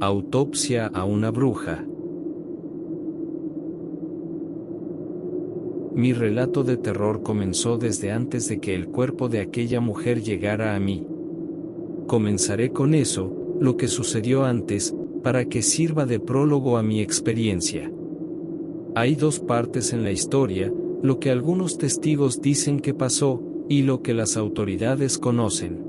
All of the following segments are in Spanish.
Autopsia a una bruja. Mi relato de terror comenzó desde antes de que el cuerpo de aquella mujer llegara a mí. Comenzaré con eso, lo que sucedió antes, para que sirva de prólogo a mi experiencia. Hay dos partes en la historia, lo que algunos testigos dicen que pasó, y lo que las autoridades conocen.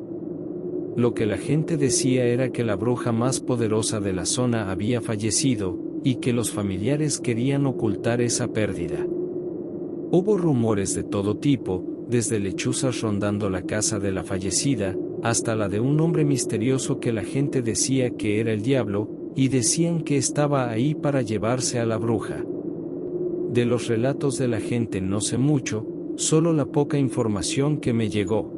Lo que la gente decía era que la bruja más poderosa de la zona había fallecido, y que los familiares querían ocultar esa pérdida. Hubo rumores de todo tipo, desde lechuzas rondando la casa de la fallecida, hasta la de un hombre misterioso que la gente decía que era el diablo, y decían que estaba ahí para llevarse a la bruja. De los relatos de la gente no sé mucho, solo la poca información que me llegó.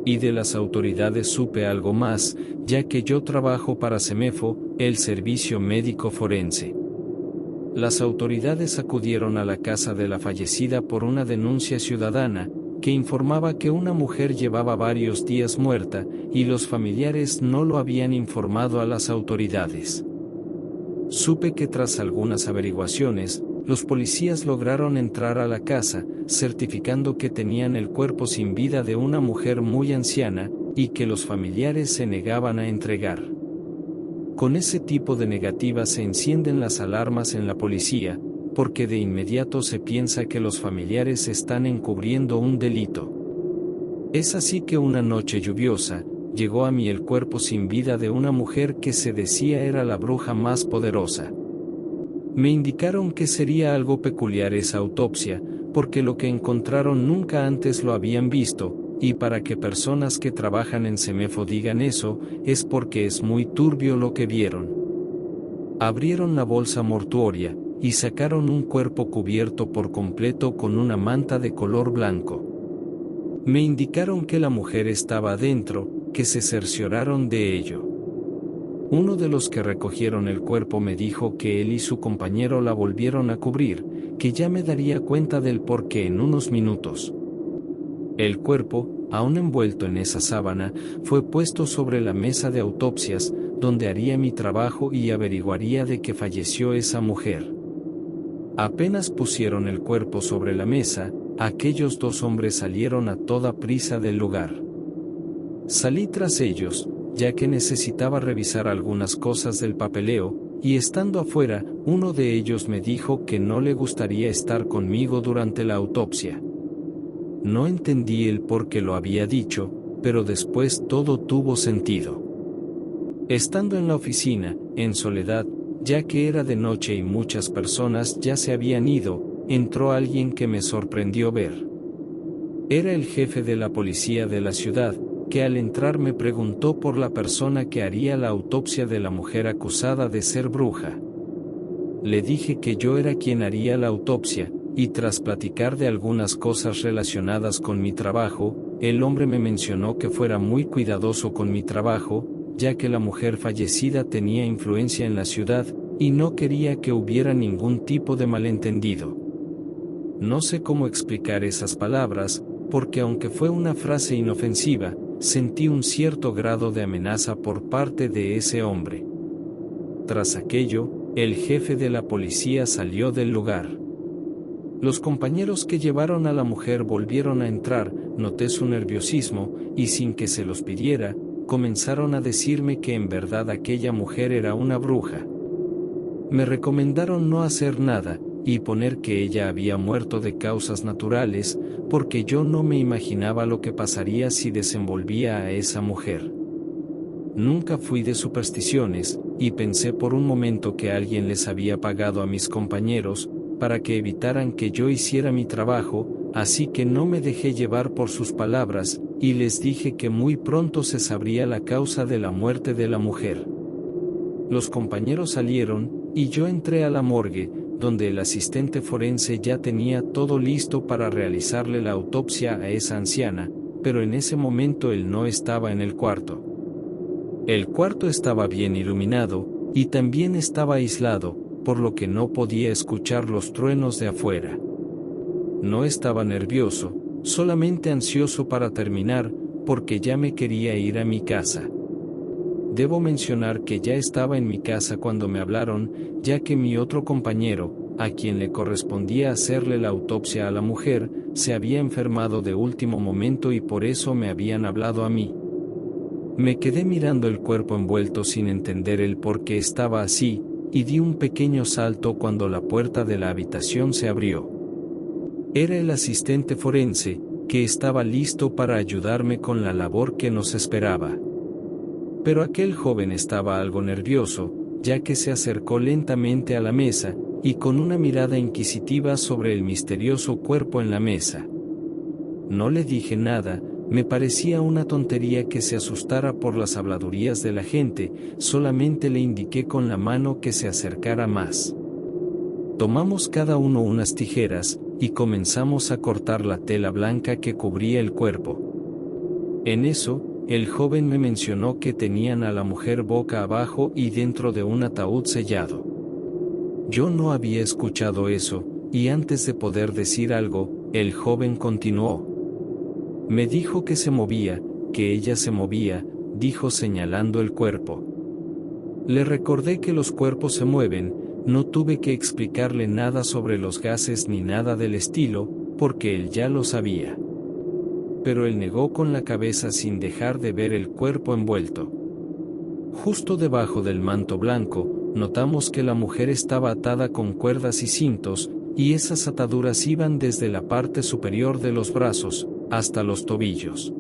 Y de las autoridades supe algo más, ya que yo trabajo para SEMEFO, el Servicio Médico Forense. Las autoridades acudieron a la casa de la fallecida por una denuncia ciudadana, que informaba que una mujer llevaba varios días muerta, y los familiares no lo habían informado a las autoridades. Supe que tras algunas averiguaciones, los policías lograron entrar a la casa, certificando que tenían el cuerpo sin vida de una mujer muy anciana, y que los familiares se negaban a entregar. Con ese tipo de negativas se encienden las alarmas en la policía, porque de inmediato se piensa que los familiares están encubriendo un delito. Es así que una noche lluviosa, llegó a mí el cuerpo sin vida de una mujer que se decía era la bruja más poderosa. Me indicaron que sería algo peculiar esa autopsia, porque lo que encontraron nunca antes lo habían visto, y para que personas que trabajan en SEMEFO digan eso, es porque es muy turbio lo que vieron. Abrieron la bolsa mortuoria, y sacaron un cuerpo cubierto por completo con una manta de color blanco. Me indicaron que la mujer estaba adentro, que se cercioraron de ello. Uno de los que recogieron el cuerpo me dijo que él y su compañero la volvieron a cubrir, que ya me daría cuenta del porqué en unos minutos. El cuerpo, aún envuelto en esa sábana, fue puesto sobre la mesa de autopsias, donde haría mi trabajo y averiguaría de qué falleció esa mujer. Apenas pusieron el cuerpo sobre la mesa, aquellos dos hombres salieron a toda prisa del lugar. Salí tras ellos, ya que necesitaba revisar algunas cosas del papeleo, y estando afuera, uno de ellos me dijo que no le gustaría estar conmigo durante la autopsia. No entendí el por qué lo había dicho, pero después todo tuvo sentido. Estando en la oficina, en soledad, ya que era de noche y muchas personas ya se habían ido, entró alguien que me sorprendió ver. Era el jefe de la policía de la ciudad, que al entrar me preguntó por la persona que haría la autopsia de la mujer acusada de ser bruja. Le dije que yo era quien haría la autopsia, y tras platicar de algunas cosas relacionadas con mi trabajo, el hombre me mencionó que fuera muy cuidadoso con mi trabajo, ya que la mujer fallecida tenía influencia en la ciudad, y no quería que hubiera ningún tipo de malentendido. No sé cómo explicar esas palabras, porque aunque fue una frase inofensiva, sentí un cierto grado de amenaza por parte de ese hombre. Tras aquello, el jefe de la policía salió del lugar. Los compañeros que llevaron a la mujer volvieron a entrar, noté su nerviosismo, y sin que se los pidiera, comenzaron a decirme que en verdad aquella mujer era una bruja. Me recomendaron no hacer nada, y poner que ella había muerto de causas naturales, porque yo no me imaginaba lo que pasaría si desenvolvía a esa mujer. Nunca fui de supersticiones, y pensé por un momento que alguien les había pagado a mis compañeros, para que evitaran que yo hiciera mi trabajo, así que no me dejé llevar por sus palabras, y les dije que muy pronto se sabría la causa de la muerte de la mujer. Los compañeros salieron, y yo entré a la morgue, donde el asistente forense ya tenía todo listo para realizarle la autopsia a esa anciana, pero en ese momento él no estaba en el cuarto. El cuarto estaba bien iluminado, y también estaba aislado, por lo que no podía escuchar los truenos de afuera. No estaba nervioso, solamente ansioso para terminar, porque ya me quería ir a mi casa. Debo mencionar que ya estaba en mi casa cuando me hablaron, ya que mi otro compañero, a quien le correspondía hacerle la autopsia a la mujer, se había enfermado de último momento y por eso me habían hablado a mí. Me quedé mirando el cuerpo envuelto sin entender el por qué estaba así, y di un pequeño salto cuando la puerta de la habitación se abrió. Era el asistente forense, que estaba listo para ayudarme con la labor que nos esperaba. Pero aquel joven estaba algo nervioso, ya que se acercó lentamente a la mesa, y con una mirada inquisitiva sobre el misterioso cuerpo en la mesa. No le dije nada, me parecía una tontería que se asustara por las habladurías de la gente, solamente le indiqué con la mano que se acercara más. Tomamos cada uno unas tijeras, y comenzamos a cortar la tela blanca que cubría el cuerpo. En eso, el joven me mencionó que tenían a la mujer boca abajo y dentro de un ataúd sellado. Yo no había escuchado eso, y antes de poder decir algo, el joven continuó. Me dijo que se movía, que ella se movía, dijo señalando el cuerpo. Le recordé que los cuerpos se mueven, no tuve que explicarle nada sobre los gases ni nada del estilo, porque él ya lo sabía. Pero él negó con la cabeza sin dejar de ver el cuerpo envuelto. Justo debajo del manto blanco, notamos que la mujer estaba atada con cuerdas y cintos, y esas ataduras iban desde la parte superior de los brazos, hasta los tobillos.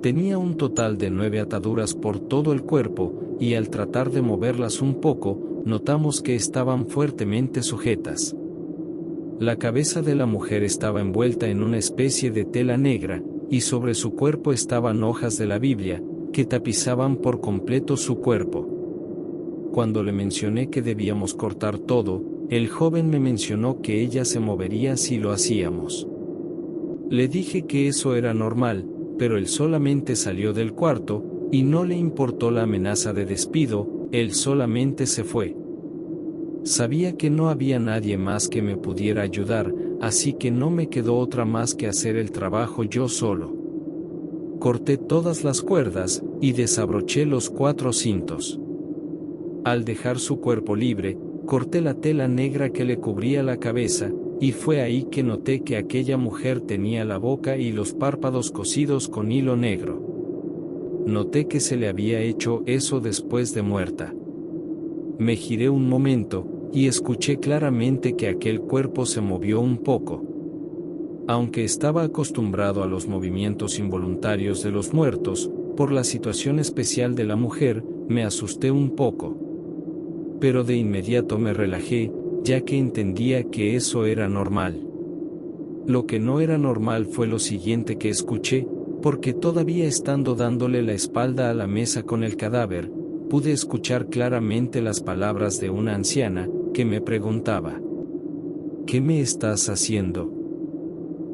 Tenía un total de 9 ataduras por todo el cuerpo, y al tratar de moverlas un poco, notamos que estaban fuertemente sujetas. La cabeza de la mujer estaba envuelta en una especie de tela negra, y sobre su cuerpo estaban hojas de la Biblia, que tapizaban por completo su cuerpo. Cuando le mencioné que debíamos cortar todo, el joven me mencionó que ella se movería si lo hacíamos. Le dije que eso era normal, pero él solamente salió del cuarto, y no le importó la amenaza de despido, él solamente se fue. Sabía que no había nadie más que me pudiera ayudar, así que no me quedó otra más que hacer el trabajo yo solo. Corté todas las cuerdas, y desabroché los 4 cintos. Al dejar su cuerpo libre, corté la tela negra que le cubría la cabeza, y fue ahí que noté que aquella mujer tenía la boca y los párpados cosidos con hilo negro. Noté que se le había hecho eso después de muerta. Me giré un momento, y escuché claramente que aquel cuerpo se movió un poco. Aunque estaba acostumbrado a los movimientos involuntarios de los muertos, por la situación especial de la mujer, me asusté un poco. Pero de inmediato me relajé, ya que entendía que eso era normal. Lo que no era normal fue lo siguiente que escuché, porque todavía estando dándole la espalda a la mesa con el cadáver, pude escuchar claramente las palabras de una anciana, que me preguntaba: ¿qué me estás haciendo?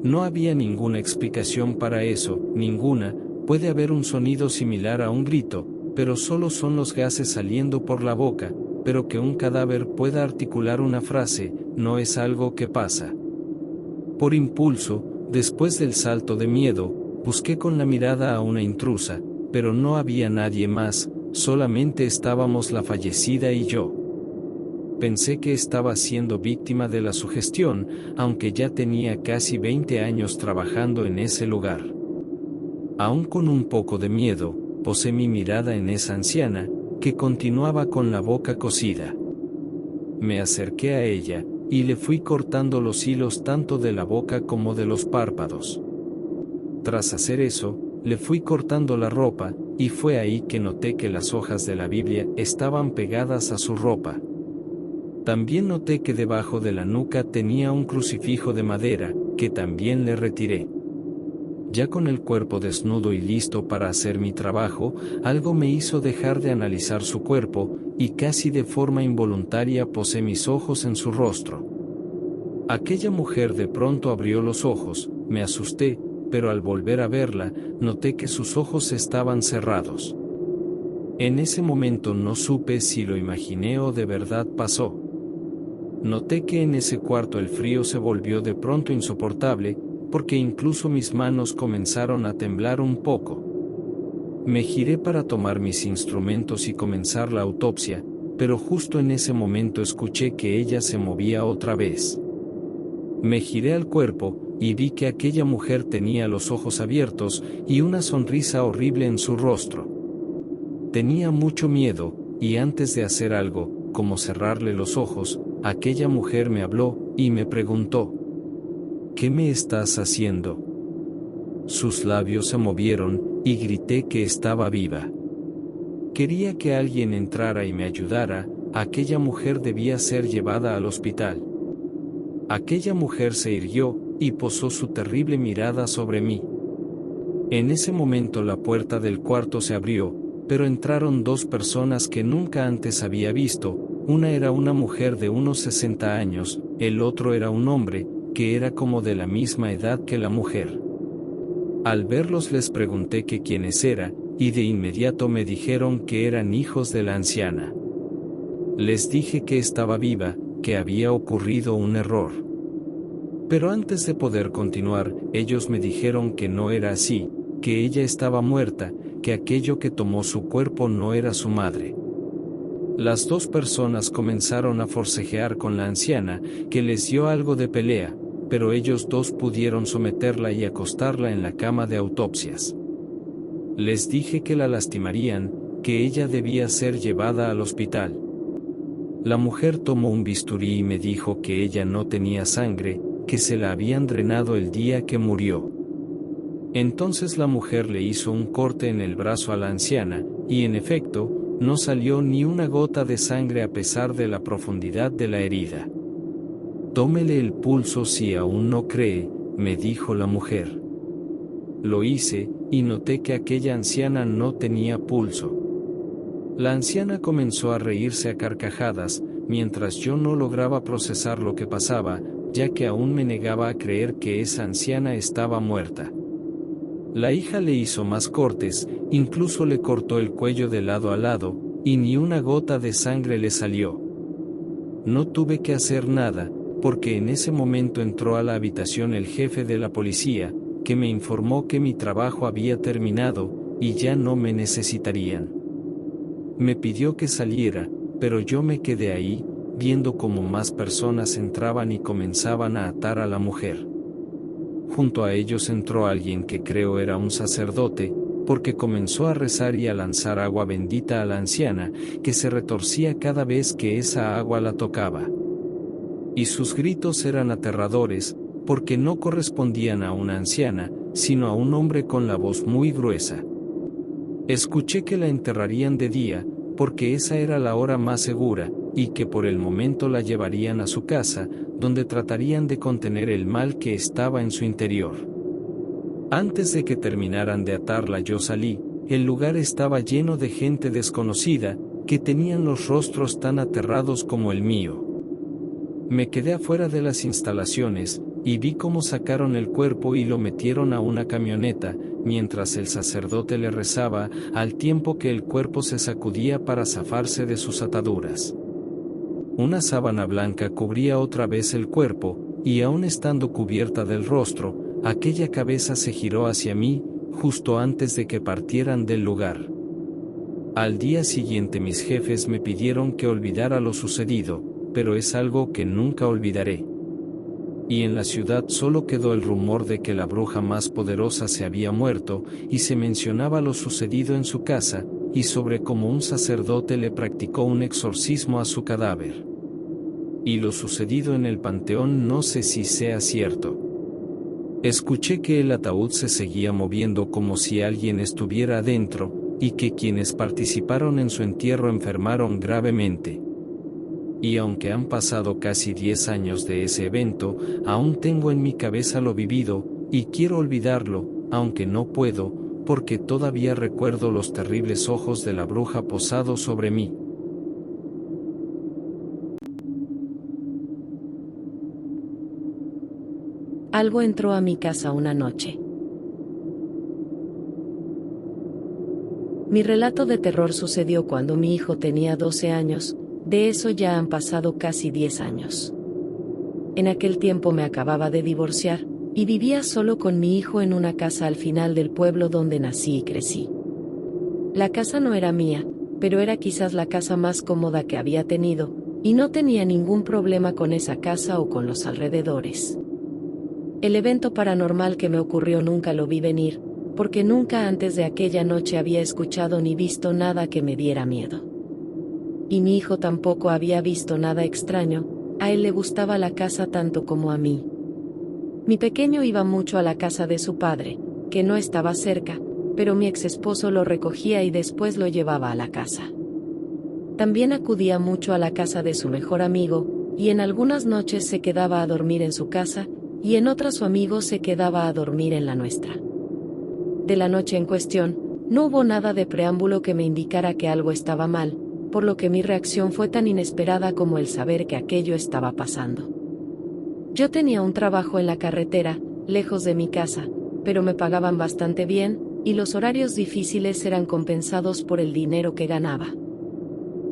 No había ninguna explicación para eso, ninguna. Puede haber un sonido similar a un grito, pero solo son los gases saliendo por la boca, pero que un cadáver pueda articular una frase, no es algo que pasa. Por impulso, después del salto de miedo, busqué con la mirada a una intrusa, pero no había nadie más, solamente estábamos la fallecida y yo. Pensé que estaba siendo víctima de la sugestión, aunque ya tenía casi 20 años trabajando en ese lugar. Aún con un poco de miedo, posé mi mirada en esa anciana, que continuaba con la boca cosida. Me acerqué a ella, y le fui cortando los hilos tanto de la boca como de los párpados. Tras hacer eso, le fui cortando la ropa, y fue ahí que noté que las hojas de la Biblia estaban pegadas a su ropa. También noté que debajo de la nuca tenía un crucifijo de madera, que también le retiré. Ya con el cuerpo desnudo y listo para hacer mi trabajo, algo me hizo dejar de analizar su cuerpo, y casi de forma involuntaria posé mis ojos en su rostro. Aquella mujer de pronto abrió los ojos, me asusté, pero al volver a verla, noté que sus ojos estaban cerrados. En ese momento no supe si lo imaginé o de verdad pasó. Noté que en ese cuarto el frío se volvió de pronto insoportable, porque incluso mis manos comenzaron a temblar un poco. Me giré para tomar mis instrumentos y comenzar la autopsia, pero justo en ese momento escuché que ella se movía otra vez. Me giré al cuerpo, y vi que aquella mujer tenía los ojos abiertos, y una sonrisa horrible en su rostro. Tenía mucho miedo, y antes de hacer algo, como cerrarle los ojos, aquella mujer me habló, y me preguntó: ¿qué me estás haciendo? Sus labios se movieron, y grité que estaba viva. Quería que alguien entrara y me ayudara. Aquella mujer debía ser llevada al hospital. Aquella mujer se irguió, y posó su terrible mirada sobre mí. En ese momento la puerta del cuarto se abrió, pero entraron dos personas que nunca antes había visto. Una era una mujer de unos 60 años, el otro era un hombre, que era como de la misma edad que la mujer. Al verlos les pregunté que quiénes eran, y de inmediato me dijeron que eran hijos de la anciana. Les dije que estaba viva, que había ocurrido un error. Pero antes de poder continuar, ellos me dijeron que no era así, que ella estaba muerta, que aquello que tomó su cuerpo no era su madre. Las dos personas comenzaron a forcejear con la anciana, que les dio algo de pelea, pero ellos dos pudieron someterla y acostarla en la cama de autopsias. Les dije que la lastimarían, que ella debía ser llevada al hospital. La mujer tomó un bisturí y me dijo que ella no tenía sangre, que se la habían drenado el día que murió. Entonces la mujer le hizo un corte en el brazo a la anciana, y en efecto, no salió ni una gota de sangre a pesar de la profundidad de la herida. Tómele el pulso si aún no cree, me dijo la mujer. Lo hice, y noté que aquella anciana no tenía pulso. La anciana comenzó a reírse a carcajadas, mientras yo no lograba procesar lo que pasaba, ya que aún me negaba a creer que esa anciana estaba muerta. La hija le hizo más cortes, incluso le cortó el cuello de lado a lado, y ni una gota de sangre le salió. No tuve que hacer nada, porque en ese momento entró a la habitación el jefe de la policía, que me informó que mi trabajo había terminado, y ya no me necesitarían. Me pidió que saliera, pero yo me quedé ahí, viendo cómo más personas entraban y comenzaban a atar a la mujer. Junto a ellos entró alguien que creo era un sacerdote, porque comenzó a rezar y a lanzar agua bendita a la anciana, que se retorcía cada vez que esa agua la tocaba. Y sus gritos eran aterradores, porque no correspondían a una anciana, sino a un hombre con la voz muy gruesa. Escuché que la enterrarían de día, porque esa era la hora más segura, y que por el momento la llevarían a su casa, donde tratarían de contener el mal que estaba en su interior. Antes de que terminaran de atarla yo salí. El lugar estaba lleno de gente desconocida, que tenían los rostros tan aterrados como el mío. Me quedé afuera de las instalaciones, y vi cómo sacaron el cuerpo y lo metieron a una camioneta, mientras el sacerdote le rezaba, al tiempo que el cuerpo se sacudía para zafarse de sus ataduras. Una sábana blanca cubría otra vez el cuerpo, y aún estando cubierta del rostro, aquella cabeza se giró hacia mí, justo antes de que partieran del lugar. Al día siguiente mis jefes me pidieron que olvidara lo sucedido, pero es algo que nunca olvidaré. Y en la ciudad solo quedó el rumor de que la bruja más poderosa se había muerto, y se mencionaba lo sucedido en su casa, y sobre cómo un sacerdote le practicó un exorcismo a su cadáver. Y lo sucedido en el panteón no sé si sea cierto. Escuché que el ataúd se seguía moviendo como si alguien estuviera adentro, y que quienes participaron en su entierro enfermaron gravemente. Y aunque han pasado casi 10 años de ese evento, aún tengo en mi cabeza lo vivido, y quiero olvidarlo, aunque no puedo, porque todavía recuerdo los terribles ojos de la bruja posados sobre mí. Algo entró a mi casa una noche. Mi relato de terror sucedió cuando mi hijo tenía 12 años, de eso ya han pasado casi 10 años. En aquel tiempo me acababa de divorciar, y vivía solo con mi hijo en una casa al final del pueblo donde nací y crecí. La casa no era mía, pero era quizás la casa más cómoda que había tenido, y no tenía ningún problema con esa casa o con los alrededores. El evento paranormal que me ocurrió nunca lo vi venir, porque nunca antes de aquella noche había escuchado ni visto nada que me diera miedo. Y mi hijo tampoco había visto nada extraño, a él le gustaba la casa tanto como a mí. Mi pequeño iba mucho a la casa de su padre, que no estaba cerca, pero mi ex esposo lo recogía y después lo llevaba a la casa. También acudía mucho a la casa de su mejor amigo, y en algunas noches se quedaba a dormir en su casa, y en otras su amigo se quedaba a dormir en la nuestra. De la noche en cuestión, no hubo nada de preámbulo que me indicara que algo estaba mal, por lo que mi reacción fue tan inesperada como el saber que aquello estaba pasando. Yo tenía un trabajo en la carretera, lejos de mi casa, pero me pagaban bastante bien, y los horarios difíciles eran compensados por el dinero que ganaba.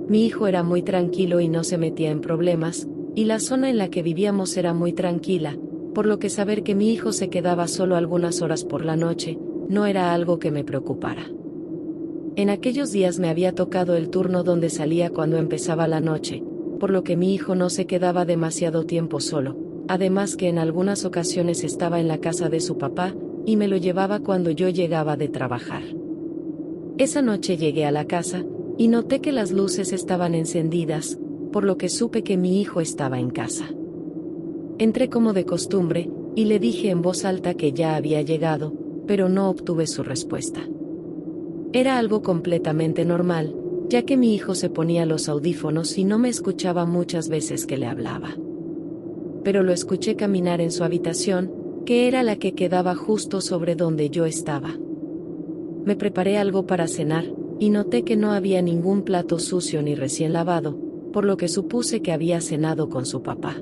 Mi hijo era muy tranquilo y no se metía en problemas, y la zona en la que vivíamos era muy tranquila, por lo que saber que mi hijo se quedaba solo algunas horas por la noche, no era algo que me preocupara. En aquellos días me había tocado el turno donde salía cuando empezaba la noche, por lo que mi hijo no se quedaba demasiado tiempo solo, además que en algunas ocasiones estaba en la casa de su papá, y me lo llevaba cuando yo llegaba de trabajar. Esa noche llegué a la casa, y noté que las luces estaban encendidas, por lo que supe que mi hijo estaba en casa. Entré como de costumbre, y le dije en voz alta que ya había llegado, pero no obtuve su respuesta. Era algo completamente normal, ya que mi hijo se ponía los audífonos y no me escuchaba muchas veces que le hablaba. Pero lo escuché caminar en su habitación, que era la que quedaba justo sobre donde yo estaba. Me preparé algo para cenar, y noté que no había ningún plato sucio ni recién lavado, por lo que supuse que había cenado con su papá.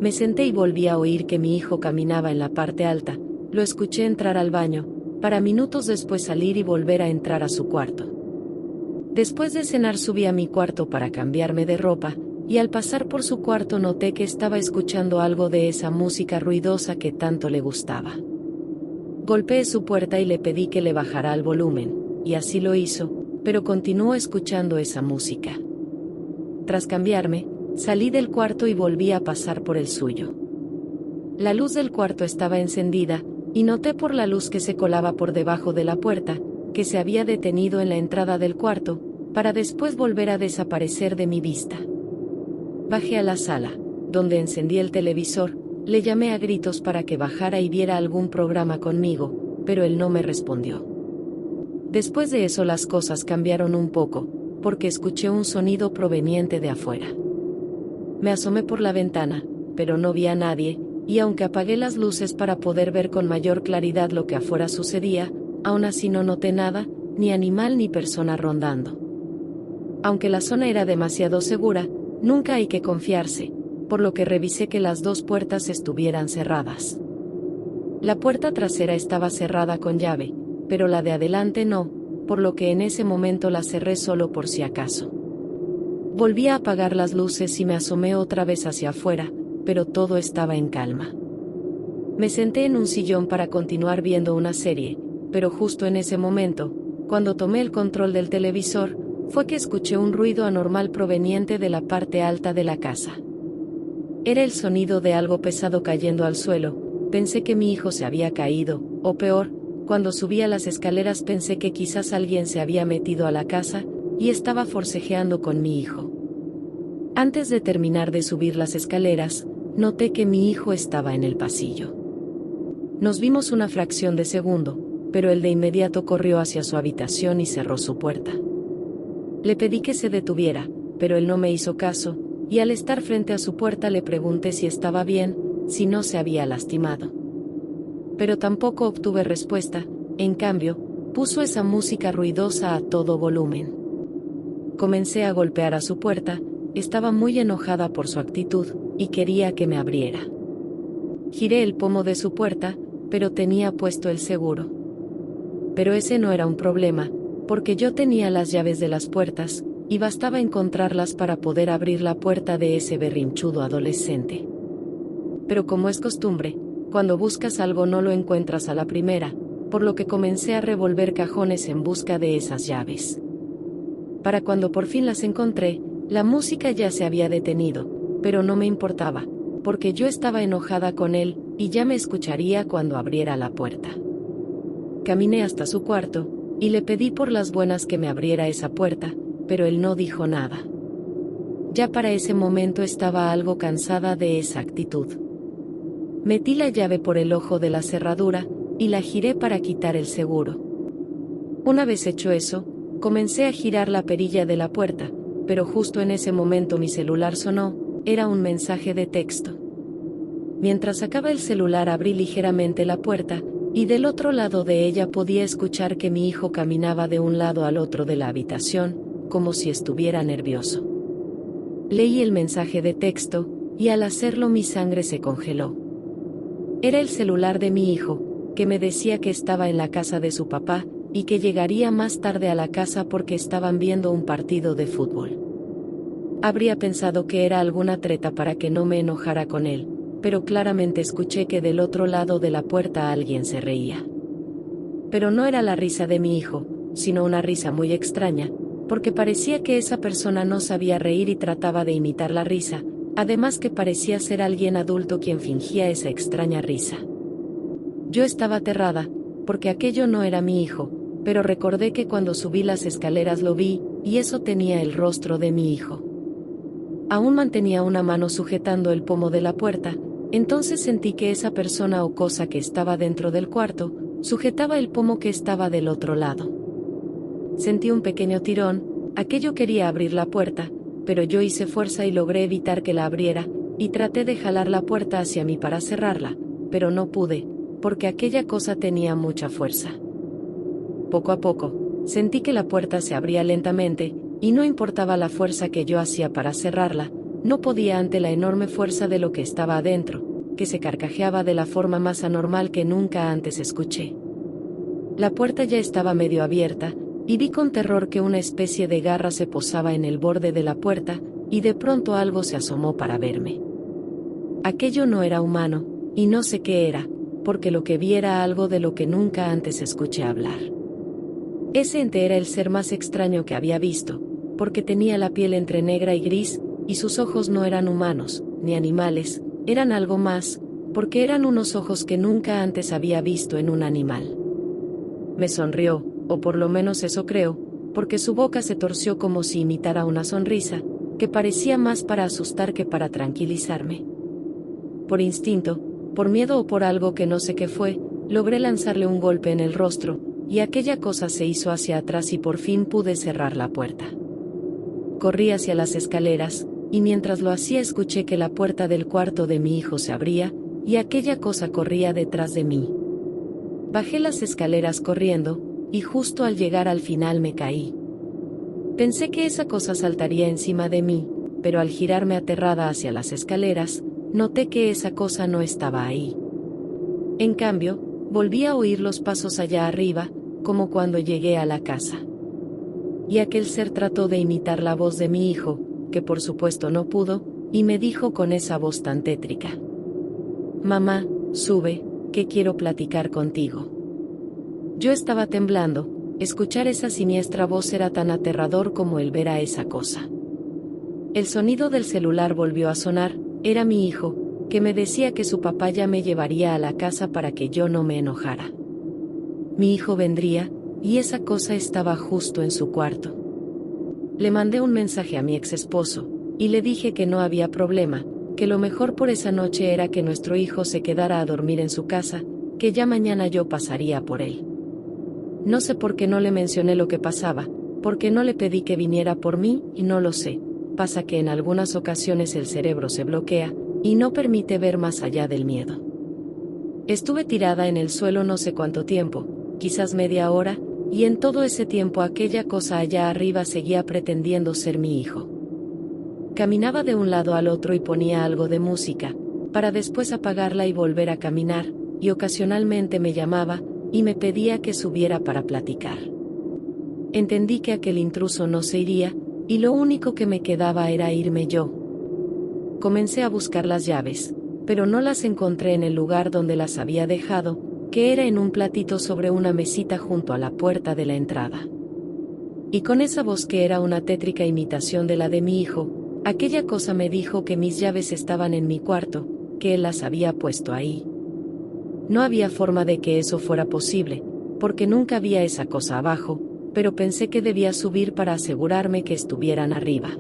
Me senté y volví a oír que mi hijo caminaba en la parte alta, lo escuché entrar al baño, para minutos después salir y volver a entrar a su cuarto. Después de cenar subí a mi cuarto para cambiarme de ropa, y al pasar por su cuarto noté que estaba escuchando algo de esa música ruidosa que tanto le gustaba. Golpeé su puerta y le pedí que le bajara el volumen, y así lo hizo, pero continuó escuchando esa música. Tras cambiarme, salí del cuarto y volví a pasar por el suyo. La luz del cuarto estaba encendida, y noté por la luz que se colaba por debajo de la puerta, que se había detenido en la entrada del cuarto, para después volver a desaparecer de mi vista. Bajé a la sala, donde encendí el televisor, le llamé a gritos para que bajara y viera algún programa conmigo, pero él no me respondió. Después de eso las cosas cambiaron un poco, porque escuché un sonido proveniente de afuera. Me asomé por la ventana, pero no vi a nadie, y aunque apagué las luces para poder ver con mayor claridad lo que afuera sucedía, aún así no noté nada, ni animal ni persona rondando. Aunque la zona era demasiado segura, nunca hay que confiarse, por lo que revisé que las dos puertas estuvieran cerradas. La puerta trasera estaba cerrada con llave, pero la de adelante no, por lo que en ese momento la cerré solo por si acaso. Volví a apagar las luces y me asomé otra vez hacia afuera, pero todo estaba en calma. Me senté en un sillón para continuar viendo una serie, pero justo en ese momento, cuando tomé el control del televisor, fue que escuché un ruido anormal proveniente de la parte alta de la casa. Era el sonido de algo pesado cayendo al suelo. Pensé que mi hijo se había caído, o peor, cuando subía las escaleras pensé que quizás alguien se había metido a la casa, y estaba forcejeando con mi hijo. Antes de terminar de subir las escaleras, noté que mi hijo estaba en el pasillo. Nos vimos una fracción de segundo, pero él de inmediato corrió hacia su habitación y cerró su puerta. Le pedí que se detuviera, pero él no me hizo caso, y al estar frente a su puerta le pregunté si estaba bien, si no se había lastimado. Pero tampoco obtuve respuesta, en cambio, puso esa música ruidosa a todo volumen. Comencé a golpear a su puerta, estaba muy enojada por su actitud, y quería que me abriera. Giré el pomo de su puerta, pero tenía puesto el seguro. Pero ese no era un problema, porque yo tenía las llaves de las puertas, y bastaba encontrarlas para poder abrir la puerta de ese berrinchudo adolescente. Pero como es costumbre, cuando buscas algo no lo encuentras a la primera, por lo que comencé a revolver cajones en busca de esas llaves. Para cuando por fin las encontré, la música ya se había detenido, pero no me importaba, porque yo estaba enojada con él, y ya me escucharía cuando abriera la puerta. Caminé hasta su cuarto, y le pedí por las buenas que me abriera esa puerta, pero él no dijo nada. Ya para ese momento estaba algo cansada de esa actitud. Metí la llave por el ojo de la cerradura, y la giré para quitar el seguro. Una vez hecho eso, comencé a girar la perilla de la puerta, pero justo en ese momento mi celular sonó, era un mensaje de texto. Mientras sacaba el celular abrí ligeramente la puerta, y del otro lado de ella podía escuchar que mi hijo caminaba de un lado al otro de la habitación, como si estuviera nervioso. Leí el mensaje de texto, y al hacerlo mi sangre se congeló. Era el celular de mi hijo, que me decía que estaba en la casa de su papá, y que llegaría más tarde a la casa porque estaban viendo un partido de fútbol. Habría pensado que era alguna treta para que no me enojara con él, pero claramente escuché que del otro lado de la puerta alguien se reía. Pero no era la risa de mi hijo, sino una risa muy extraña, porque parecía que esa persona no sabía reír y trataba de imitar la risa, además que parecía ser alguien adulto quien fingía esa extraña risa. Yo estaba aterrada, porque aquello no era mi hijo, pero recordé que cuando subí las escaleras lo vi, y eso tenía el rostro de mi hijo. Aún mantenía una mano sujetando el pomo de la puerta, entonces sentí que esa persona o cosa que estaba dentro del cuarto, sujetaba el pomo que estaba del otro lado. Sentí un pequeño tirón, aquello quería abrir la puerta, pero yo hice fuerza y logré evitar que la abriera, y traté de jalar la puerta hacia mí para cerrarla, pero no pude, porque aquella cosa tenía mucha fuerza. Poco a poco, sentí que la puerta se abría lentamente, y no importaba la fuerza que yo hacía para cerrarla, no podía ante la enorme fuerza de lo que estaba adentro, que se carcajeaba de la forma más anormal que nunca antes escuché. La puerta ya estaba medio abierta, y vi con terror que una especie de garra se posaba en el borde de la puerta, y de pronto algo se asomó para verme. Aquello no era humano, y no sé qué era, porque lo que vi era algo de lo que nunca antes escuché hablar. Ese ente era el ser más extraño que había visto, porque tenía la piel entre negra y gris, y sus ojos no eran humanos, ni animales, eran algo más, porque eran unos ojos que nunca antes había visto en un animal. Me sonrió, o por lo menos eso creo, porque su boca se torció como si imitara una sonrisa, que parecía más para asustar que para tranquilizarme. Por instinto, por miedo o por algo que no sé qué fue, logré lanzarle un golpe en el rostro, y aquella cosa se hizo hacia atrás y por fin pude cerrar la puerta. Corrí hacia las escaleras, y mientras lo hacía escuché que la puerta del cuarto de mi hijo se abría, y aquella cosa corría detrás de mí. Bajé las escaleras corriendo, y justo al llegar al final me caí. Pensé que esa cosa saltaría encima de mí, pero al girarme aterrada hacia las escaleras, noté que esa cosa no estaba ahí. En cambio, volví a oír los pasos allá arriba, como cuando llegué a la casa. Y aquel ser trató de imitar la voz de mi hijo, que por supuesto no pudo, y me dijo con esa voz tan tétrica: «Mamá, sube, que quiero platicar contigo». Yo estaba temblando, escuchar esa siniestra voz era tan aterrador como el ver a esa cosa. El sonido del celular volvió a sonar, era mi hijo, que me decía que su papá ya me llevaría a la casa para que yo no me enojara. Mi hijo vendría, y esa cosa estaba justo en su cuarto. Le mandé un mensaje a mi ex esposo, y le dije que no había problema, que lo mejor por esa noche era que nuestro hijo se quedara a dormir en su casa, que ya mañana yo pasaría por él. No sé por qué no le mencioné lo que pasaba, porque no le pedí que viniera por mí, y no lo sé, pasa que en algunas ocasiones el cerebro se bloquea, y no permite ver más allá del miedo. Estuve tirada en el suelo no sé cuánto tiempo, quizás media hora, y en todo ese tiempo aquella cosa allá arriba seguía pretendiendo ser mi hijo. Caminaba de un lado al otro y ponía algo de música, para después apagarla y volver a caminar, y ocasionalmente me llamaba, y me pedía que subiera para platicar. Entendí que aquel intruso no se iría, y lo único que me quedaba era irme yo. Comencé a buscar las llaves, pero no las encontré en el lugar donde las había dejado, que era en un platito sobre una mesita junto a la puerta de la entrada. Y con esa voz que era una tétrica imitación de la de mi hijo, aquella cosa me dijo que mis llaves estaban en mi cuarto, que él las había puesto ahí. No había forma de que eso fuera posible, porque nunca había esa cosa abajo, pero pensé que debía subir para asegurarme que estuvieran arriba.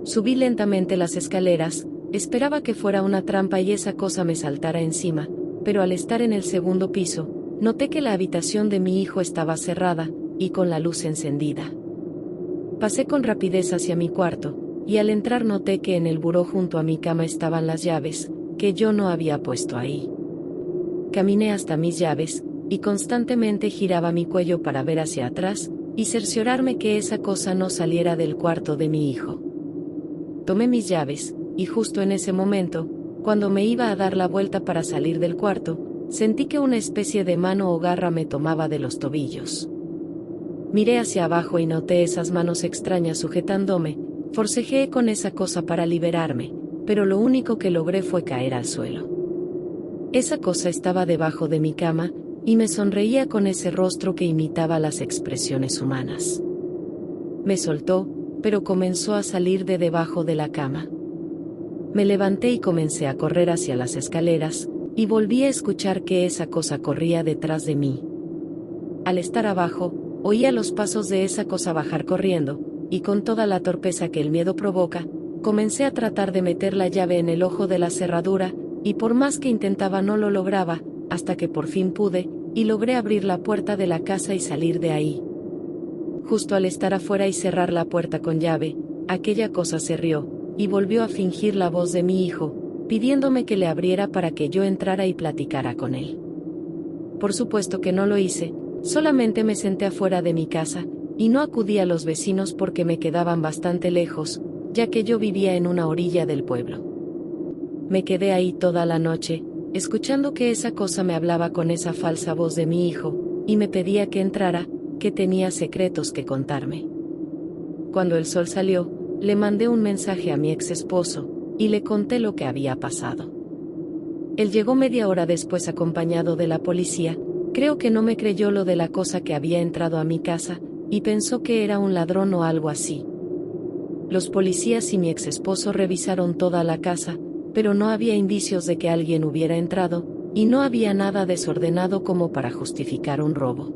Subí lentamente las escaleras, esperaba que fuera una trampa y esa cosa me saltara encima, pero al estar en el segundo piso, noté que la habitación de mi hijo estaba cerrada, y con la luz encendida. Pasé con rapidez hacia mi cuarto, y al entrar noté que en el buró junto a mi cama estaban las llaves, que yo no había puesto ahí. Caminé hasta mis llaves, y constantemente giraba mi cuello para ver hacia atrás, y cerciorarme que esa cosa no saliera del cuarto de mi hijo. Tomé mis llaves, y justo en ese momento, cuando me iba a dar la vuelta para salir del cuarto, sentí que una especie de mano o garra me tomaba de los tobillos. Miré hacia abajo y noté esas manos extrañas sujetándome, forcejeé con esa cosa para liberarme, pero lo único que logré fue caer al suelo. Esa cosa estaba debajo de mi cama, y me sonreía con ese rostro que imitaba las expresiones humanas. Me soltó, pero comenzó a salir de debajo de la cama. Me levanté y comencé a correr hacia las escaleras, y volví a escuchar que esa cosa corría detrás de mí. Al estar abajo, oía los pasos de esa cosa bajar corriendo, y con toda la torpeza que el miedo provoca, comencé a tratar de meter la llave en el ojo de la cerradura, y por más que intentaba no lo lograba, hasta que por fin pude, y logré abrir la puerta de la casa y salir de ahí. Justo al estar afuera y cerrar la puerta con llave, aquella cosa se rió, y volvió a fingir la voz de mi hijo, pidiéndome que le abriera para que yo entrara y platicara con él. Por supuesto que no lo hice, solamente me senté afuera de mi casa, y no acudí a los vecinos porque me quedaban bastante lejos, ya que yo vivía en una orilla del pueblo. Me quedé ahí toda la noche, escuchando que esa cosa me hablaba con esa falsa voz de mi hijo, y me pedía que entrara, que tenía secretos que contarme. Cuando el sol salió, le mandé un mensaje a mi ex esposo, y le conté lo que había pasado. Él llegó media hora después acompañado de la policía, creo que no me creyó lo de la cosa que había entrado a mi casa, y pensó que era un ladrón o algo así. Los policías y mi ex esposo revisaron toda la casa, pero no había indicios de que alguien hubiera entrado, y no había nada desordenado como para justificar un robo.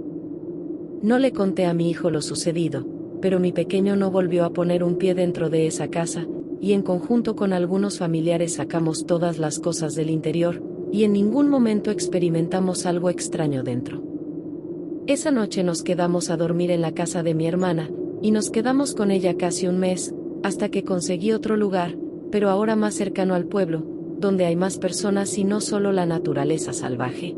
No le conté a mi hijo lo sucedido, pero mi pequeño no volvió a poner un pie dentro de esa casa, y en conjunto con algunos familiares sacamos todas las cosas del interior, y en ningún momento experimentamos algo extraño dentro. Esa noche nos quedamos a dormir en la casa de mi hermana, y nos quedamos con ella casi un mes, hasta que conseguí otro lugar, pero ahora más cercano al pueblo, donde hay más personas y no solo la naturaleza salvaje.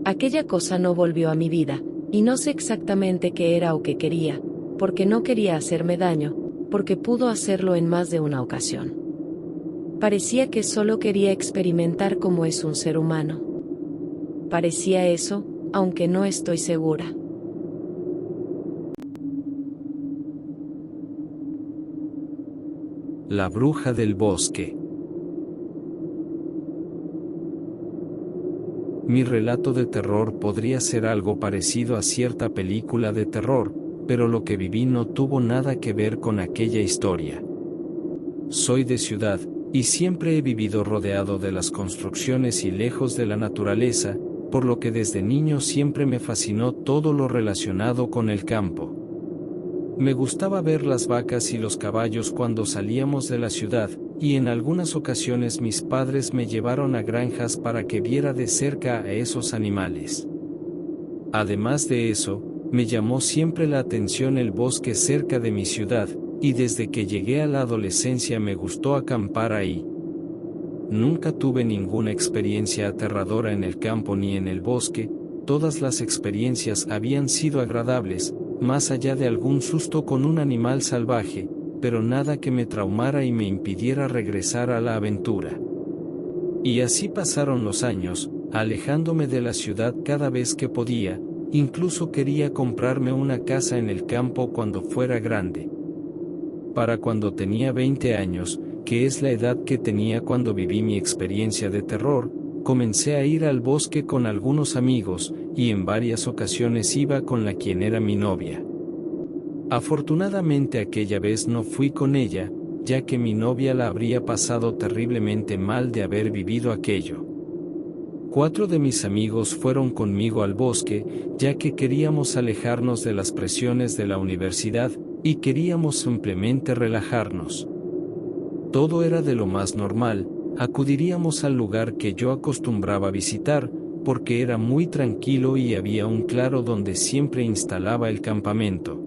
Aquella cosa no volvió a mi vida, y no sé exactamente qué era o qué quería, porque no quería hacerme daño, porque pudo hacerlo en más de una ocasión. Parecía que solo quería experimentar cómo es un ser humano. Parecía eso, aunque no estoy segura. La bruja del bosque. Mi relato de terror podría ser algo parecido a cierta película de terror, pero lo que viví no tuvo nada que ver con aquella historia. Soy de ciudad, y siempre he vivido rodeado de las construcciones y lejos de la naturaleza, por lo que desde niño siempre me fascinó todo lo relacionado con el campo. Me gustaba ver las vacas y los caballos cuando salíamos de la ciudad, y en algunas ocasiones mis padres me llevaron a granjas para que viera de cerca a esos animales. Además de eso, me llamó siempre la atención el bosque cerca de mi ciudad, y desde que llegué a la adolescencia me gustó acampar ahí. Nunca tuve ninguna experiencia aterradora en el campo ni en el bosque, todas las experiencias habían sido agradables, más allá de algún susto con un animal salvaje, pero nada que me traumara y me impidiera regresar a la aventura. Y así pasaron los años, alejándome de la ciudad cada vez que podía, incluso quería comprarme una casa en el campo cuando fuera grande. Para cuando tenía 20 años, que es la edad que tenía cuando viví mi experiencia de terror, comencé a ir al bosque con algunos amigos, y en varias ocasiones iba con la quien era mi novia. Afortunadamente aquella vez no fui con ella, ya que mi novia la habría pasado terriblemente mal de haber vivido aquello. 4 de mis amigos fueron conmigo al bosque, ya que queríamos alejarnos de las presiones de la universidad, y queríamos simplemente relajarnos. Todo era de lo más normal, acudiríamos al lugar que yo acostumbraba visitar, porque era muy tranquilo y había un claro donde siempre instalaba el campamento.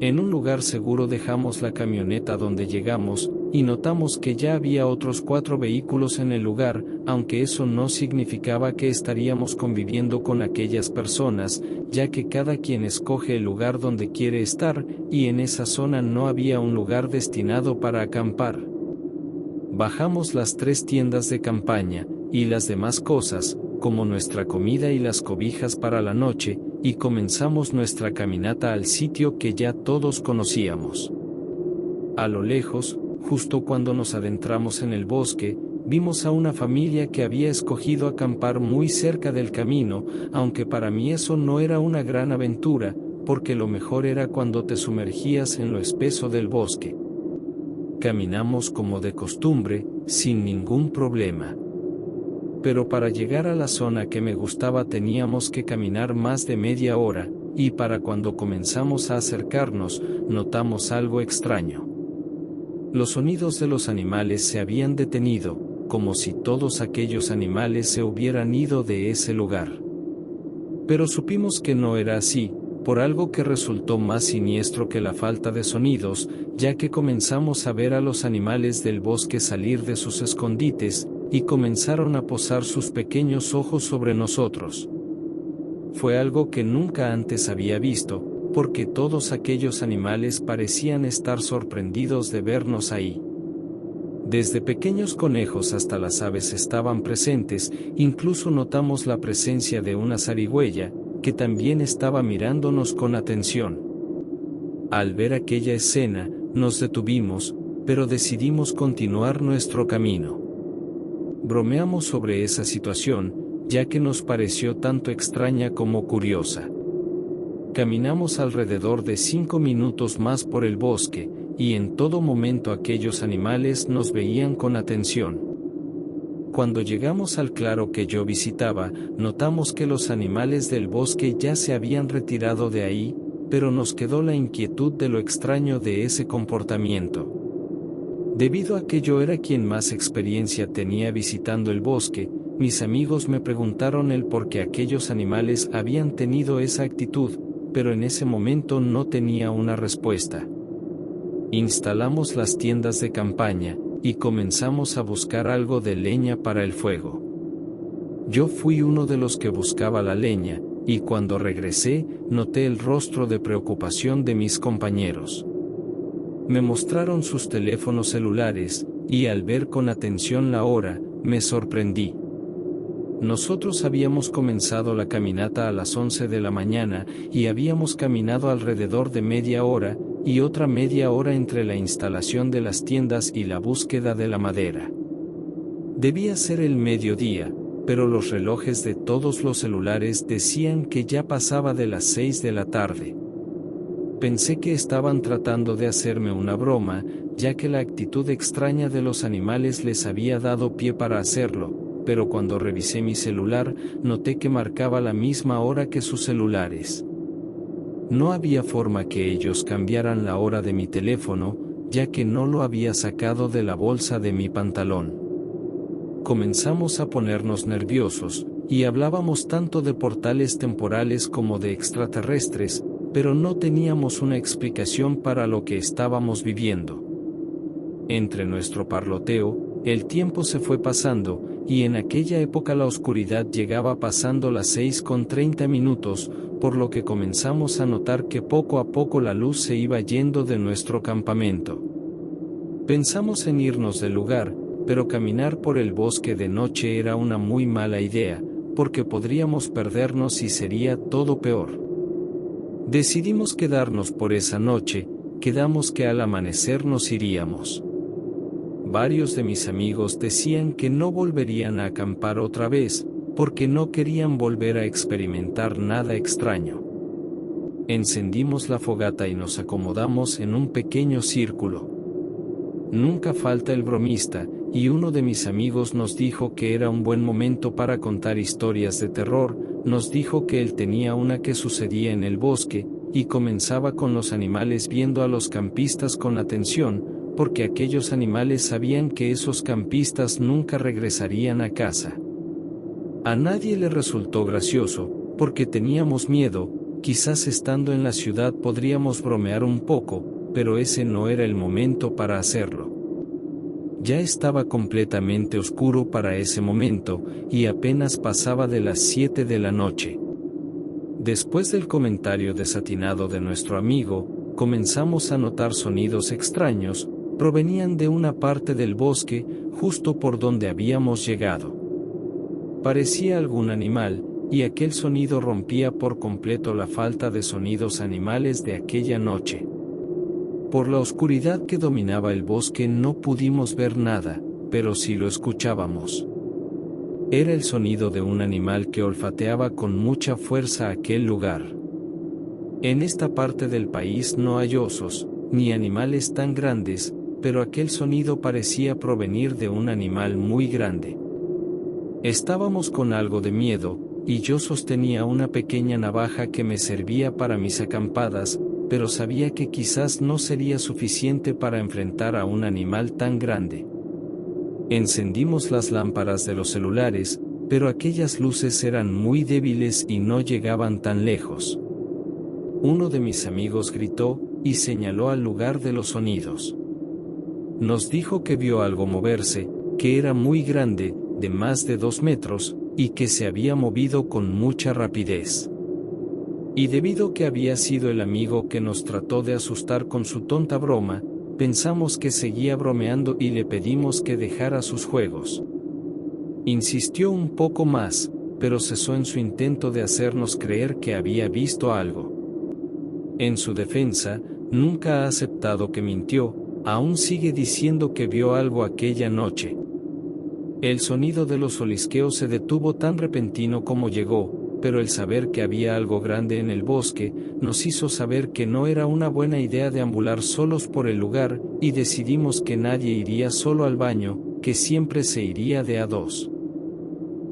En un lugar seguro dejamos la camioneta donde llegamos, y notamos que ya había otros 4 vehículos en el lugar, aunque eso no significaba que estaríamos conviviendo con aquellas personas, ya que cada quien escoge el lugar donde quiere estar, y en esa zona no había un lugar destinado para acampar. Bajamos las 3 tiendas de campaña, y las demás cosas, como nuestra comida y las cobijas para la noche, y comenzamos nuestra caminata al sitio que ya todos conocíamos. A lo lejos, justo cuando nos adentramos en el bosque, vimos a una familia que había escogido acampar muy cerca del camino, aunque para mí eso no era una gran aventura, porque lo mejor era cuando te sumergías en lo espeso del bosque. Caminamos como de costumbre, sin ningún problema. Pero para llegar a la zona que me gustaba teníamos que caminar más de media hora, y para cuando comenzamos a acercarnos, notamos algo extraño. Los sonidos de los animales se habían detenido, como si todos aquellos animales se hubieran ido de ese lugar. Pero supimos que no era así, por algo que resultó más siniestro que la falta de sonidos, ya que comenzamos a ver a los animales del bosque salir de sus escondites, y comenzaron a posar sus pequeños ojos sobre nosotros. Fue algo que nunca antes había visto, porque todos aquellos animales parecían estar sorprendidos de vernos ahí. Desde pequeños conejos hasta las aves estaban presentes, incluso notamos la presencia de una zarigüeya, que también estaba mirándonos con atención. Al ver aquella escena, nos detuvimos, pero decidimos continuar nuestro camino. Bromeamos sobre esa situación, ya que nos pareció tanto extraña como curiosa. Caminamos alrededor de 5 minutos más por el bosque, y en todo momento aquellos animales nos veían con atención. Cuando llegamos al claro que yo visitaba, notamos que los animales del bosque ya se habían retirado de ahí, pero nos quedó la inquietud de lo extraño de ese comportamiento. Debido a que yo era quien más experiencia tenía visitando el bosque, mis amigos me preguntaron el por qué aquellos animales habían tenido esa actitud, pero en ese momento no tenía una respuesta. Instalamos las tiendas de campaña, y comenzamos a buscar algo de leña para el fuego. Yo fui uno de los que buscaba la leña, y cuando regresé, noté el rostro de preocupación de mis compañeros. Me mostraron sus teléfonos celulares, y al ver con atención la hora, me sorprendí. Nosotros habíamos comenzado la caminata a las 11 de la mañana, y habíamos caminado alrededor de media hora, y otra media hora entre la instalación de las tiendas y la búsqueda de la madera. Debía ser el mediodía, pero los relojes de todos los celulares decían que ya pasaba de las 6 de la tarde. Pensé que estaban tratando de hacerme una broma, ya que la actitud extraña de los animales les había dado pie para hacerlo, pero cuando revisé mi celular, noté que marcaba la misma hora que sus celulares. No había forma que ellos cambiaran la hora de mi teléfono, ya que no lo había sacado de la bolsa de mi pantalón. Comenzamos a ponernos nerviosos, y hablábamos tanto de portales temporales como de extraterrestres, pero no teníamos una explicación para lo que estábamos viviendo. Entre nuestro parloteo, el tiempo se fue pasando, y en aquella época la oscuridad llegaba pasando las 6:30, por lo que comenzamos a notar que poco a poco la luz se iba yendo de nuestro campamento. Pensamos en irnos del lugar, pero caminar por el bosque de noche era una muy mala idea, porque podríamos perdernos y sería todo peor. Decidimos quedarnos por esa noche, quedamos que al amanecer nos iríamos. Varios de mis amigos decían que no volverían a acampar otra vez, porque no querían volver a experimentar nada extraño. Encendimos la fogata y nos acomodamos en un pequeño círculo. Nunca falta el bromista, y uno de mis amigos nos dijo que era un buen momento para contar historias de terror. Nos dijo que él tenía una que sucedía en el bosque, y comenzaba con los animales, viendo a los campistas con atención, porque aquellos animales sabían que esos campistas nunca regresarían a casa. A nadie le resultó gracioso, porque teníamos miedo. Quizás estando en la ciudad podríamos bromear un poco, pero ese no era el momento para hacerlo. Ya estaba completamente oscuro para ese momento, y apenas pasaba de las 7 de la noche. Después del comentario desatinado de nuestro amigo, comenzamos a notar sonidos extraños. Provenían de una parte del bosque, justo por donde habíamos llegado. Parecía algún animal, y aquel sonido rompía por completo la falta de sonidos animales de aquella noche. Por la oscuridad que dominaba el bosque no pudimos ver nada, pero sí lo escuchábamos. Era el sonido de un animal que olfateaba con mucha fuerza aquel lugar. En esta parte del país no hay osos, ni animales tan grandes, pero aquel sonido parecía provenir de un animal muy grande. Estábamos con algo de miedo, y yo sostenía una pequeña navaja que me servía para mis acampadas, pero sabía que quizás no sería suficiente para enfrentar a un animal tan grande. Encendimos las lámparas de los celulares, pero aquellas luces eran muy débiles y no llegaban tan lejos. Uno de mis amigos gritó, y señaló al lugar de los sonidos. Nos dijo que vio algo moverse, que era muy grande, de más de 2 metros, y que se había movido con mucha rapidez. Y debido que había sido el amigo que nos trató de asustar con su tonta broma, pensamos que seguía bromeando y le pedimos que dejara sus juegos. Insistió un poco más, pero cesó en su intento de hacernos creer que había visto algo. En su defensa, nunca ha aceptado que mintió, aún sigue diciendo que vio algo aquella noche. El sonido de los olisqueos se detuvo tan repentino como llegó, pero el saber que había algo grande en el bosque, nos hizo saber que no era una buena idea deambular solos por el lugar, y decidimos que nadie iría solo al baño, que siempre se iría de a 2.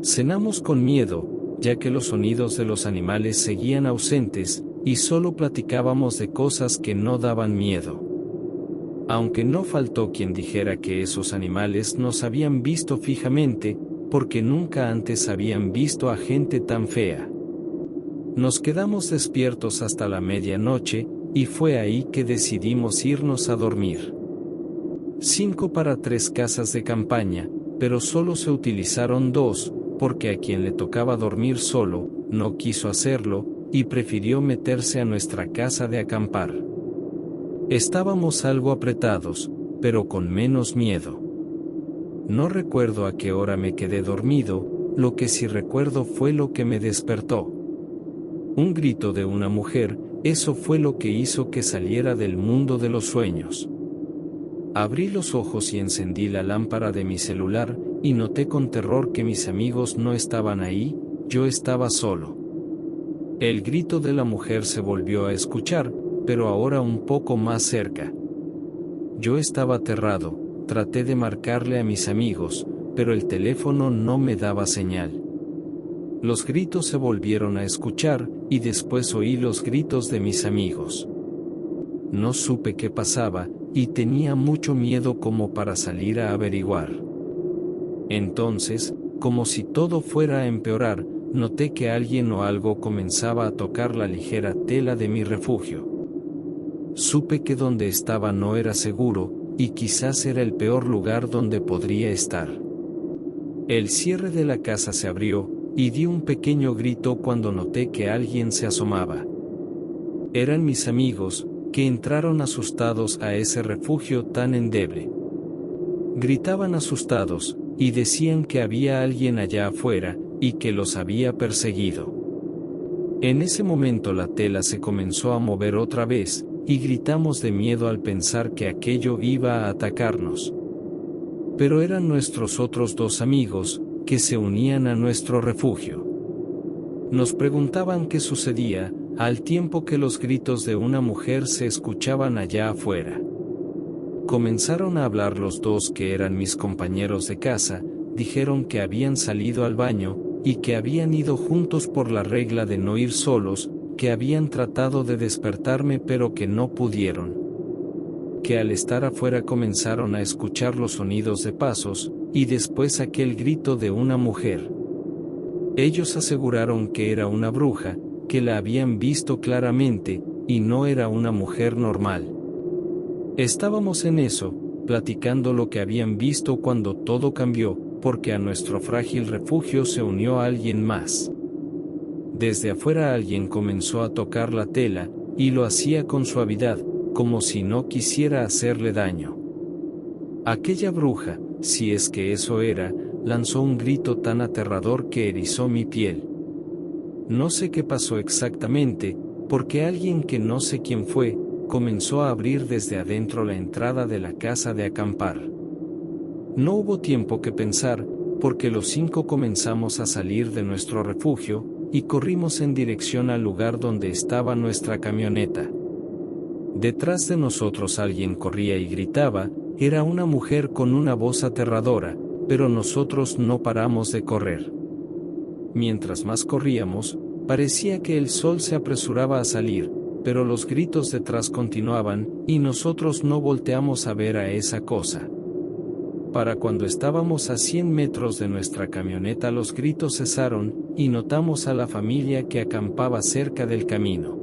Cenamos con miedo, ya que los sonidos de los animales seguían ausentes, y solo platicábamos de cosas que no daban miedo. Aunque no faltó quien dijera que esos animales nos habían visto fijamente, porque nunca antes habían visto a gente tan fea. Nos quedamos despiertos hasta la medianoche, y fue ahí que decidimos irnos a dormir. 5 para 3 casas de campaña, pero solo se utilizaron 2, porque a quien le tocaba dormir solo, no quiso hacerlo, y prefirió meterse a nuestra casa de acampar. Estábamos algo apretados, pero con menos miedo. No recuerdo a qué hora me quedé dormido, lo que sí recuerdo fue lo que me despertó. Un grito de una mujer, eso fue lo que hizo que saliera del mundo de los sueños. Abrí los ojos y encendí la lámpara de mi celular, y noté con terror que mis amigos no estaban ahí, yo estaba solo. El grito de la mujer se volvió a escuchar, pero ahora un poco más cerca. Yo estaba aterrado. Traté de marcarle a mis amigos, pero el teléfono no me daba señal. Los gritos se volvieron a escuchar, y después oí los gritos de mis amigos. No supe qué pasaba, y tenía mucho miedo como para salir a averiguar. Entonces, como si todo fuera a empeorar, noté que alguien o algo comenzaba a tocar la ligera tela de mi refugio. Supe que donde estaba no era seguro, y quizás era el peor lugar donde podría estar. El cierre de la casa se abrió, y di un pequeño grito cuando noté que alguien se asomaba. Eran mis amigos, que entraron asustados a ese refugio tan endeble. Gritaban asustados, y decían que había alguien allá afuera, y que los había perseguido. En ese momento la tela se comenzó a mover otra vez, y gritamos de miedo al pensar que aquello iba a atacarnos. pero eran nuestros otros dos amigos, que se unían a nuestro refugio. Nos preguntaban qué sucedía, al tiempo que los gritos de una mujer se escuchaban allá afuera. Comenzaron a hablar los dos que eran mis compañeros de casa, dijeron que habían salido al baño, y que habían ido juntos por la regla de no ir solos, que habían tratado de despertarme pero que no pudieron. Que al estar afuera comenzaron a escuchar los sonidos de pasos, y después aquel grito de una mujer. Ellos aseguraron que era una bruja, que la habían visto claramente, y no era una mujer normal. Estábamos en eso, platicando lo que habían visto cuando todo cambió, porque a nuestro frágil refugio se unió alguien más. Desde afuera alguien comenzó a tocar la tela, y lo hacía con suavidad, como si no quisiera hacerle daño. Aquella bruja, si es que eso era, lanzó un grito tan aterrador que erizó mi piel. No sé qué pasó exactamente, porque alguien que no sé quién fue, comenzó a abrir desde adentro la entrada de la casa de acampar. No hubo tiempo que pensar, porque los 5 comenzamos a salir de nuestro refugio, y corrimos en dirección al lugar donde estaba nuestra camioneta. Detrás de nosotros alguien corría y gritaba, era una mujer con una voz aterradora, pero nosotros no paramos de correr. Mientras más corríamos, parecía que el sol se apresuraba a salir, pero los gritos detrás continuaban, y nosotros no volteamos a ver a esa cosa. Para cuando estábamos a 100 metros de nuestra camioneta los gritos cesaron, y notamos a la familia que acampaba cerca del camino.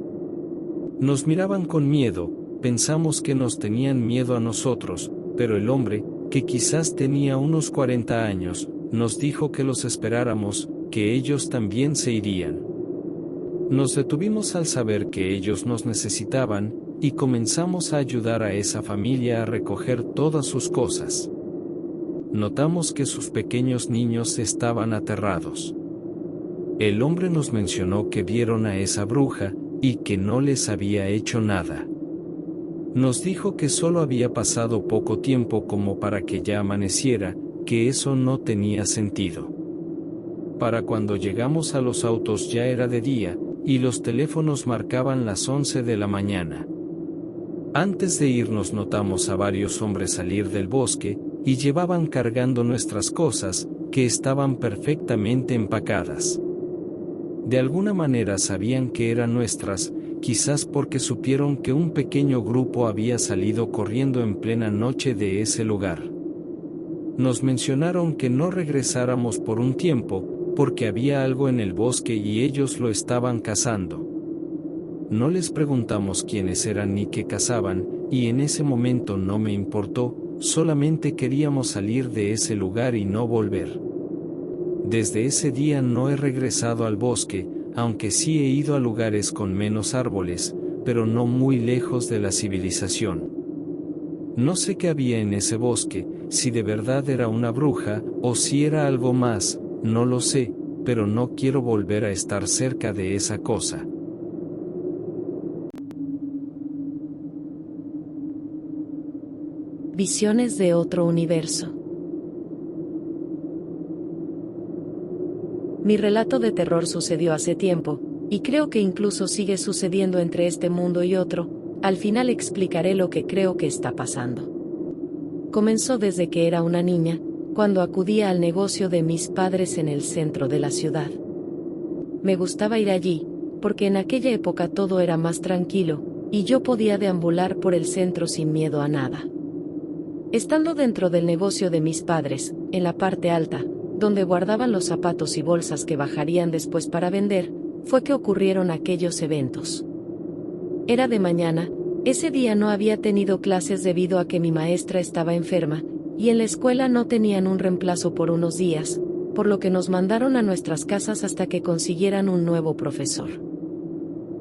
Nos miraban con miedo, pensamos que nos tenían miedo a nosotros, pero el hombre, que quizás tenía unos 40 años, nos dijo que los esperáramos, que ellos también se irían. Nos detuvimos al saber que ellos nos necesitaban, y comenzamos a ayudar a esa familia a recoger todas sus cosas. Notamos que sus pequeños niños estaban aterrados. El hombre nos mencionó que vieron a esa bruja, y que no les había hecho nada. Nos dijo que solo había pasado poco tiempo como para que ya amaneciera, que eso no tenía sentido. Para cuando llegamos a los autos ya era de día, y los teléfonos marcaban las 11 de la mañana. Antes de irnos notamos a varios hombres salir del bosque, y llevaban cargando nuestras cosas, que estaban perfectamente empacadas. De alguna manera sabían que eran nuestras, quizás porque supieron que un pequeño grupo había salido corriendo en plena noche de ese lugar. Nos mencionaron que no regresáramos por un tiempo, porque había algo en el bosque y ellos lo estaban cazando. No les preguntamos quiénes eran ni qué cazaban, y en ese momento no me importó, solamente queríamos salir de ese lugar y no volver. Desde ese día no he regresado al bosque, aunque sí he ido a lugares con menos árboles, pero no muy lejos de la civilización. No sé qué había en ese bosque, si de verdad era una bruja, o si era algo más, no lo sé, pero no quiero volver a estar cerca de esa cosa. Visiones de otro universo. Mi relato de terror sucedió hace tiempo, y creo que incluso sigue sucediendo entre este mundo y otro. Al final explicaré lo que creo que está pasando. Comenzó desde que era una niña, cuando acudía al negocio de mis padres en el centro de la ciudad. Me gustaba ir allí, porque en aquella época todo era más tranquilo, y yo podía deambular por el centro sin miedo a nada. Estando dentro del negocio de mis padres, en la parte alta, donde guardaban los zapatos y bolsas que bajarían después para vender, fue que ocurrieron aquellos eventos. Era de mañana, ese día no había tenido clases debido a que mi maestra estaba enferma, y en la escuela no tenían un reemplazo por unos días, por lo que nos mandaron a nuestras casas hasta que consiguieran un nuevo profesor.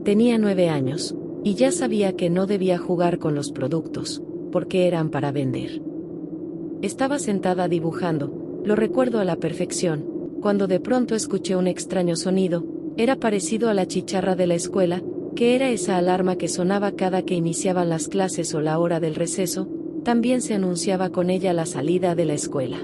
Tenía 9 años, y ya sabía que no debía jugar con los productos, porque eran para vender. Estaba sentada dibujando, lo recuerdo a la perfección, cuando de pronto escuché un extraño sonido. Era parecido a la chicharra de la escuela, que era esa alarma que sonaba cada que iniciaban las clases o la hora del receso, también se anunciaba con ella la salida de la escuela.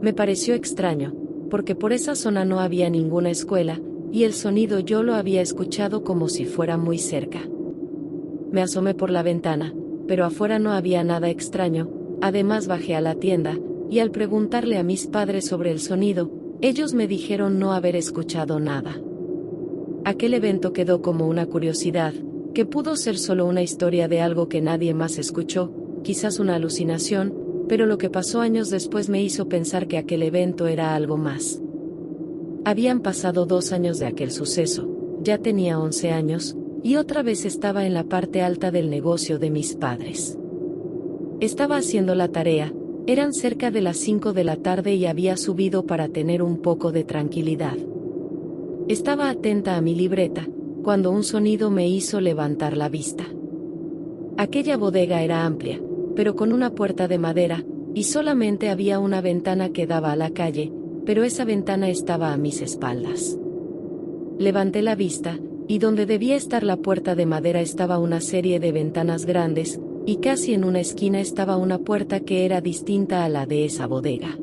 Me pareció extraño, porque por esa zona no había ninguna escuela, y el sonido yo lo había escuchado como si fuera muy cerca. Me asomé por la ventana, pero afuera no había nada extraño. Además bajé a la tienda, y al preguntarle a mis padres sobre el sonido, ellos me dijeron no haber escuchado nada. Aquel evento quedó como una curiosidad, que pudo ser solo una historia de algo que nadie más escuchó, quizás una alucinación, pero lo que pasó años después me hizo pensar que aquel evento era algo más. Habían pasado 2 años de aquel suceso, ya tenía 11 años, y otra vez estaba en la parte alta del negocio de mis padres. Estaba haciendo la tarea, eran cerca de las 5 de la tarde y había subido para tener un poco de tranquilidad. Estaba atenta a mi libreta, cuando un sonido me hizo levantar la vista. Aquella bodega era amplia, pero con una puerta de madera, y solamente había una ventana que daba a la calle, pero esa ventana estaba a mis espaldas. Levanté la vista, y donde debía estar la puerta de madera estaba una serie de ventanas grandes, y casi en una esquina estaba una puerta que era distinta a la de esa bodega.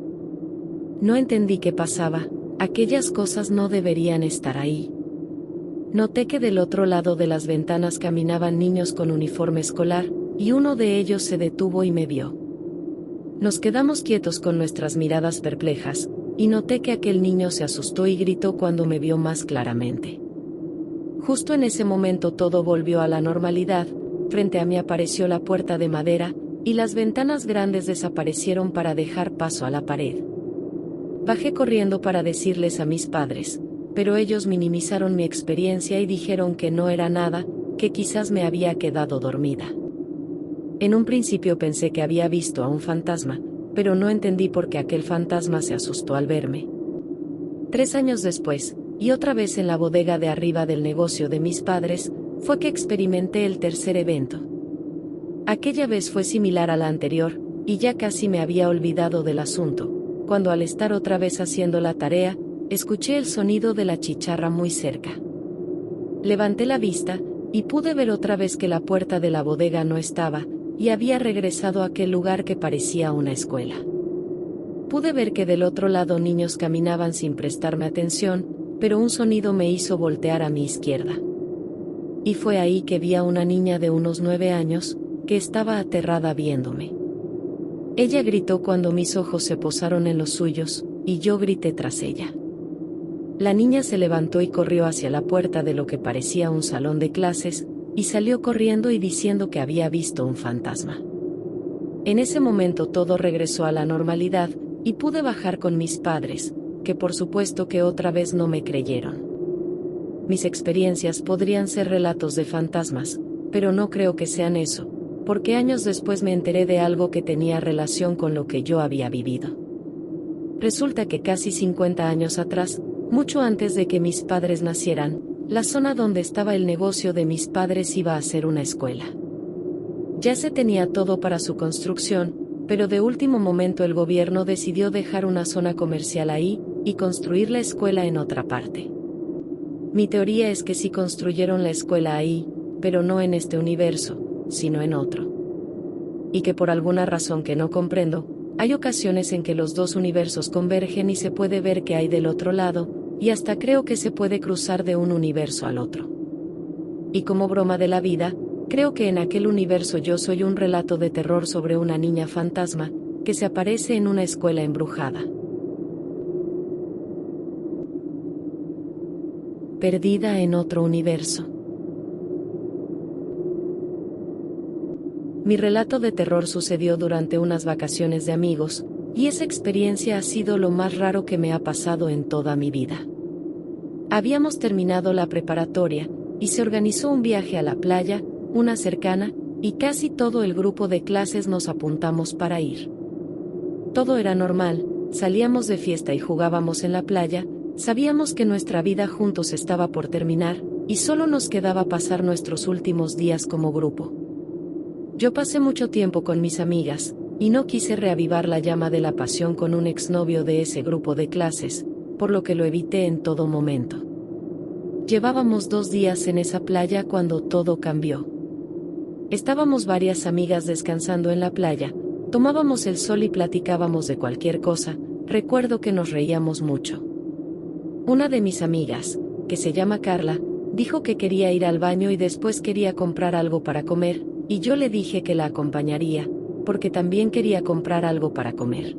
No entendí qué pasaba, aquellas cosas no deberían estar ahí. Noté que del otro lado de las ventanas caminaban niños con uniforme escolar, y uno de ellos se detuvo y me vio. Nos quedamos quietos con nuestras miradas perplejas, y noté que aquel niño se asustó y gritó cuando me vio más claramente. Justo en ese momento todo volvió a la normalidad. Frente a mí apareció la puerta de madera, y las ventanas grandes desaparecieron para dejar paso a la pared. Bajé corriendo para decirles a mis padres, pero ellos minimizaron mi experiencia y dijeron que no era nada, que quizás me había quedado dormida. En un principio pensé que había visto a un fantasma, pero no entendí por qué aquel fantasma se asustó al verme. 3 años después, y otra vez en la bodega de arriba del negocio de mis padres, fue que experimenté el tercer evento. Aquella vez fue similar a la anterior, y ya casi me había olvidado del asunto, cuando al estar otra vez haciendo la tarea, escuché el sonido de la chicharra muy cerca. Levanté la vista, y pude ver otra vez que la puerta de la bodega no estaba, y había regresado a aquel lugar que parecía una escuela. Pude ver que del otro lado niños caminaban sin prestarme atención, pero un sonido me hizo voltear a mi izquierda. Y fue ahí que vi a una niña de unos 9 años, que estaba aterrada viéndome. Ella gritó cuando mis ojos se posaron en los suyos, y yo grité tras ella. La niña se levantó y corrió hacia la puerta de lo que parecía un salón de clases, y salió corriendo y diciendo que había visto un fantasma. En ese momento todo regresó a la normalidad, y pude bajar con mis padres, que por supuesto que otra vez no me creyeron. Mis experiencias podrían ser relatos de fantasmas, pero no creo que sean eso, porque años después me enteré de algo que tenía relación con lo que yo había vivido. Resulta que casi 50 años atrás, mucho antes de que mis padres nacieran, la zona donde estaba el negocio de mis padres iba a ser una escuela. Ya se tenía todo para su construcción, pero de último momento el gobierno decidió dejar una zona comercial ahí, y construir la escuela en otra parte. Mi teoría es que sí construyeron la escuela ahí, pero no en este universo, sino en otro. Y que por alguna razón que no comprendo, hay ocasiones en que los dos universos convergen y se puede ver qué hay del otro lado, y hasta creo que se puede cruzar de un universo al otro. Y como broma de la vida, creo que en aquel universo yo soy un relato de terror sobre una niña fantasma, que se aparece en una escuela embrujada. Perdida en otro universo. Mi relato de terror sucedió durante unas vacaciones de amigos, y esa experiencia ha sido lo más raro que me ha pasado en toda mi vida. Habíamos terminado la preparatoria, y se organizó un viaje a la playa, una cercana, y casi todo el grupo de clases nos apuntamos para ir. Todo era normal, salíamos de fiesta y jugábamos en la playa. Sabíamos que nuestra vida juntos estaba por terminar, y solo nos quedaba pasar nuestros últimos días como grupo. Yo pasé mucho tiempo con mis amigas, y no quise reavivar la llama de la pasión con un exnovio de ese grupo de clases, por lo que lo evité en todo momento. Llevábamos 2 días en esa playa cuando todo cambió. Estábamos varias amigas descansando en la playa, tomábamos el sol y platicábamos de cualquier cosa. Recuerdo que nos reíamos mucho. Una de mis amigas, que se llama Carla, dijo que quería ir al baño y después quería comprar algo para comer, y yo le dije que la acompañaría, porque también quería comprar algo para comer.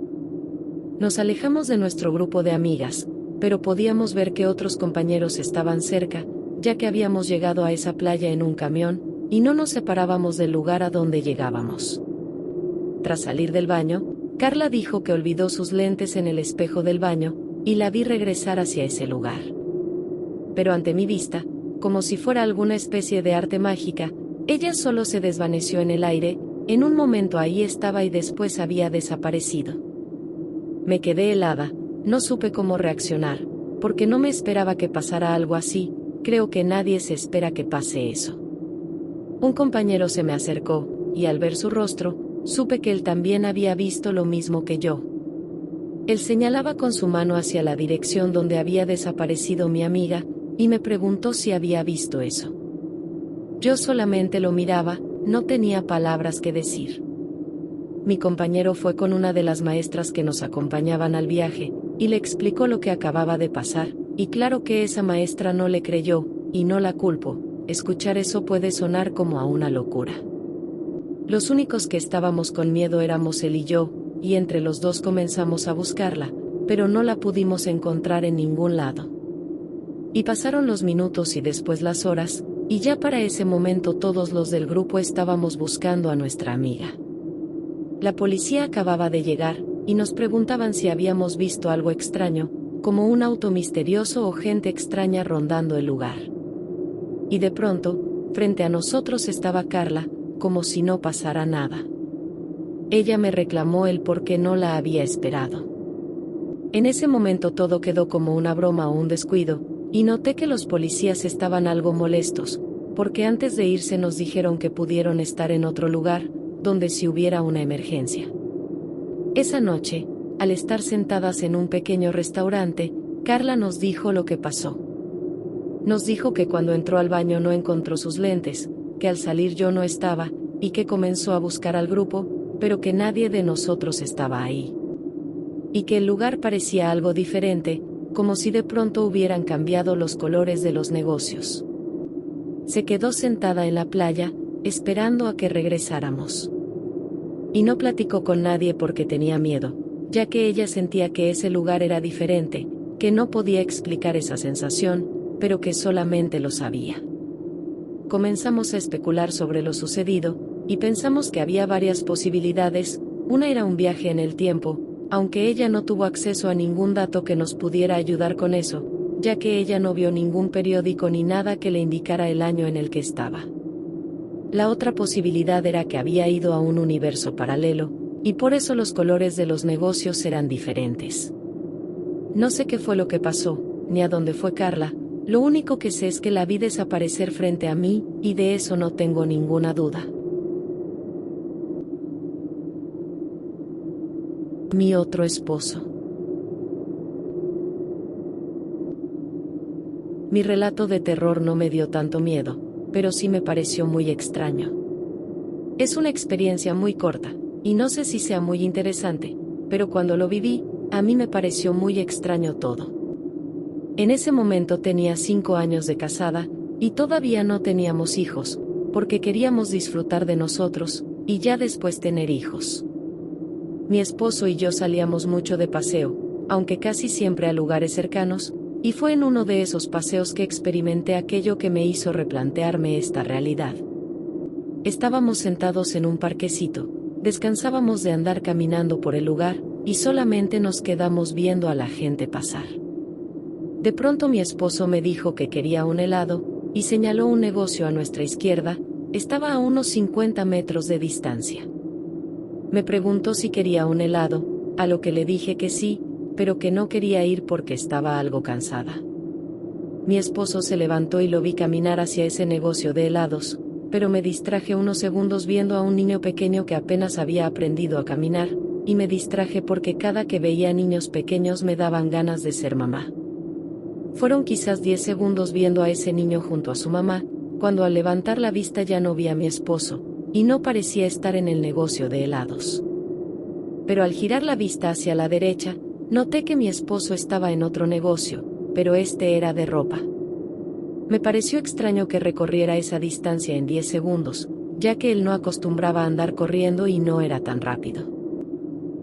Nos alejamos de nuestro grupo de amigas, pero podíamos ver que otros compañeros estaban cerca, ya que habíamos llegado a esa playa en un camión, y no nos separábamos del lugar a donde llegábamos. Tras salir del baño, Carla dijo que olvidó sus lentes en el espejo del baño, y la vi regresar hacia ese lugar. Pero ante mi vista, como si fuera alguna especie de arte mágica, ella solo se desvaneció en el aire, en un momento ahí estaba y después había desaparecido. Me quedé helada, no supe cómo reaccionar, porque no me esperaba que pasara algo así, creo que nadie se espera que pase eso. Un compañero se me acercó, y al ver su rostro, supe que él también había visto lo mismo que yo. Él señalaba con su mano hacia la dirección donde había desaparecido mi amiga, y me preguntó si había visto eso. Yo solamente lo miraba, no tenía palabras que decir. Mi compañero fue con una de las maestras que nos acompañaban al viaje, y le explicó lo que acababa de pasar, y claro que esa maestra no le creyó, y no la culpo, escuchar eso puede sonar como a una locura. Los únicos que estábamos con miedo éramos él y yo, y entre los dos comenzamos a buscarla, pero no la pudimos encontrar en ningún lado. Y pasaron los minutos y después las horas, y ya para ese momento todos los del grupo estábamos buscando a nuestra amiga. La policía acababa de llegar, y nos preguntaban si habíamos visto algo extraño, como un auto misterioso o gente extraña rondando el lugar. Y de pronto, frente a nosotros estaba Carla, como si no pasara nada. Ella me reclamó el por qué no la había esperado. En ese momento todo quedó como una broma o un descuido, y noté que los policías estaban algo molestos, porque antes de irse nos dijeron que pudieron estar en otro lugar, donde si hubiera una emergencia. Esa noche, al estar sentadas en un pequeño restaurante, Carla nos dijo lo que pasó. Nos dijo que cuando entró al baño no encontró sus lentes, que al salir yo no estaba, y que comenzó a buscar al grupo, pero que nadie de nosotros estaba ahí. Y que el lugar parecía algo diferente, como si de pronto hubieran cambiado los colores de los negocios. Se quedó sentada en la playa, esperando a que regresáramos. Y no platicó con nadie porque tenía miedo, ya que ella sentía que ese lugar era diferente, que no podía explicar esa sensación, pero que solamente lo sabía. Comenzamos a especular sobre lo sucedido, y pensamos que había varias posibilidades. Una era un viaje en el tiempo, aunque ella no tuvo acceso a ningún dato que nos pudiera ayudar con eso, ya que ella no vio ningún periódico ni nada que le indicara el año en el que estaba. La otra posibilidad era que había ido a un universo paralelo, y por eso los colores de los negocios eran diferentes. No sé qué fue lo que pasó, ni a dónde fue Carla, lo único que sé es que la vi desaparecer frente a mí, y de eso no tengo ninguna duda. Mi otro esposo. Mi relato de terror no me dio tanto miedo, pero sí me pareció muy extraño. Es una experiencia muy corta, y no sé si sea muy interesante, pero cuando lo viví, a mí me pareció muy extraño todo. En ese momento tenía 5 años de casada, y todavía no teníamos hijos, porque queríamos disfrutar de nosotros, y ya después tener hijos. Mi esposo y yo salíamos mucho de paseo, aunque casi siempre a lugares cercanos, y fue en uno de esos paseos que experimenté aquello que me hizo replantearme esta realidad. Estábamos sentados en un parquecito, descansábamos de andar caminando por el lugar, y solamente nos quedamos viendo a la gente pasar. De pronto mi esposo me dijo que quería un helado, y señaló un negocio a nuestra izquierda, estaba a unos 50 metros de distancia. Me preguntó si quería un helado, a lo que le dije que sí, pero que no quería ir porque estaba algo cansada. Mi esposo se levantó y lo vi caminar hacia ese negocio de helados, pero me distraje unos segundos viendo a un niño pequeño que apenas había aprendido a caminar, y me distraje porque cada que veía niños pequeños me daban ganas de ser mamá. Fueron quizás 10 segundos viendo a ese niño junto a su mamá, cuando al levantar la vista ya no vi a mi esposo, y no parecía estar en el negocio de helados. Pero al girar la vista hacia la derecha, noté que mi esposo estaba en otro negocio, pero este era de ropa. Me pareció extraño que recorriera esa distancia en 10 segundos, ya que él no acostumbraba a andar corriendo y no era tan rápido.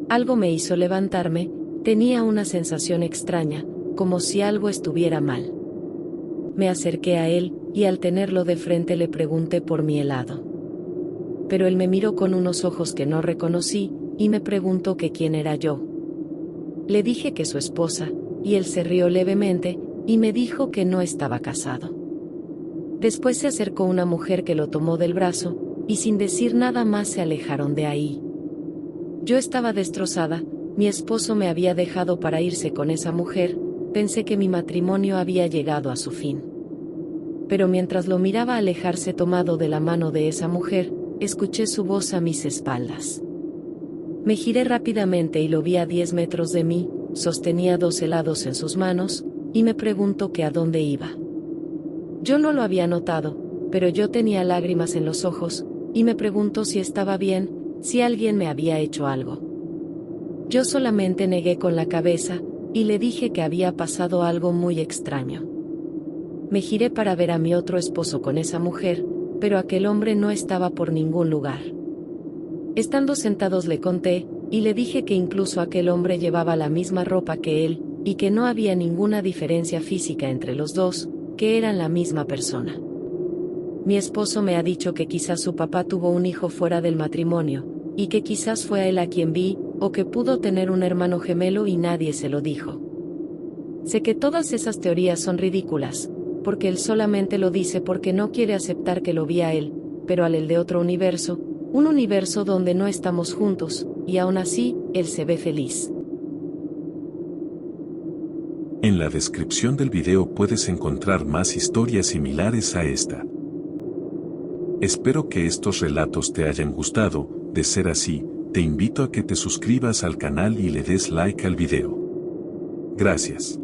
Algo me hizo levantarme, tenía una sensación extraña, como si algo estuviera mal. Me acerqué a él, y al tenerlo de frente le pregunté por mi helado. Pero él me miró con unos ojos que no reconocí, y me preguntó que quién era yo. Le dije que su esposa, y él se rió levemente, y me dijo que no estaba casado. Después se acercó una mujer que lo tomó del brazo, y sin decir nada más se alejaron de ahí. Yo estaba destrozada, mi esposo me había dejado para irse con esa mujer, pensé que mi matrimonio había llegado a su fin. Pero mientras lo miraba alejarse tomado de la mano de esa mujer, escuché su voz a mis espaldas. Me giré rápidamente y lo vi a 10 metros de mí, sostenía 2 helados en sus manos, y me preguntó que a dónde iba. Yo no lo había notado, pero yo tenía lágrimas en los ojos, y me preguntó si estaba bien, si alguien me había hecho algo. Yo solamente negué con la cabeza, y le dije que había pasado algo muy extraño. Me giré para ver a mi otro esposo con esa mujer, pero aquel hombre no estaba por ningún lugar. Estando sentados le conté, y le dije que incluso aquel hombre llevaba la misma ropa que él, y que no había ninguna diferencia física entre los dos, que eran la misma persona. Mi esposo me ha dicho que quizás su papá tuvo un hijo fuera del matrimonio, y que quizás fue a él a quien vi, o que pudo tener un hermano gemelo y nadie se lo dijo. Sé que todas esas teorías son ridículas, porque él solamente lo dice porque no quiere aceptar que lo vi a él, pero al él de otro universo, un universo donde no estamos juntos, y aún así, él se ve feliz. En la descripción del video puedes encontrar más historias similares a esta. Espero que estos relatos te hayan gustado. De ser así, te invito a que te suscribas al canal y le des like al video. Gracias.